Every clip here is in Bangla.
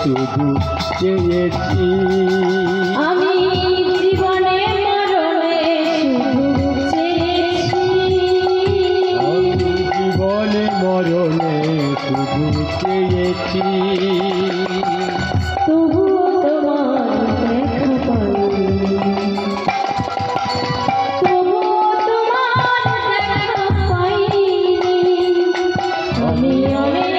শুধু চেয়েছি আমি জীবনে মরণে শুধু চেয়েছি আমি জীবনে মরণে শুধু চেয়েছি তবুও তোমার দেখা পাইনি তবুও তোমার দেখা পাইনি আমি অনেক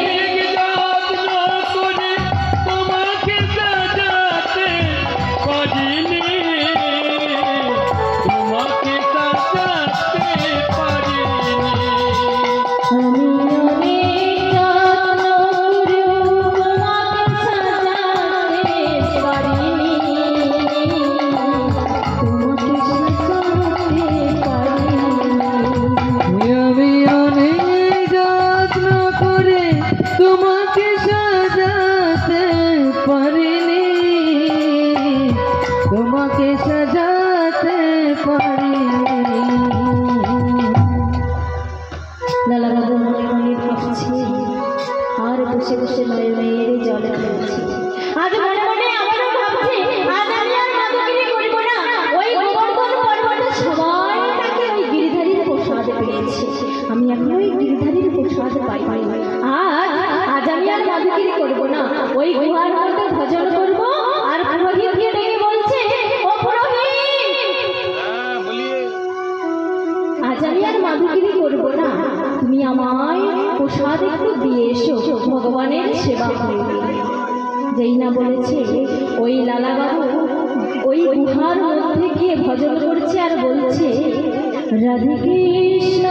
তোমাকে সাজাতে পারিনি তোমাকে সাজাতে পারিনি লালাবাবু মনে মনে ভাবছে আর বসে বসে নয়নের জল ফেলছে আজ মনে মনে আমারও ভাবছে আজ আমি আর মাদুগিরি করব না ওই গোবর্ধন পর্বতে সবাই তাকে ওই গিরিধারীর প্রসাদ পেয়েছে আমি এখন ওই গিরিধারীর প্রসাদ পাই আজ আমি আর মাদুগিরি করব না ওই গুহার মধ্যে ভজন করব আর পুরোহিতকে ডেকে বলছে ও পুরোহিত আজ আমি আর মাদুগিরি করব না তুমি আমায় প্রসাদ একটু দিয়ে এসো ভগবানের সেবা করবে যেই না বলেছে ওই লালাবাবু ওই গুহার মধ্যে গিয়ে ভজন করছে আর বলছে রাধে কৃষ্ণ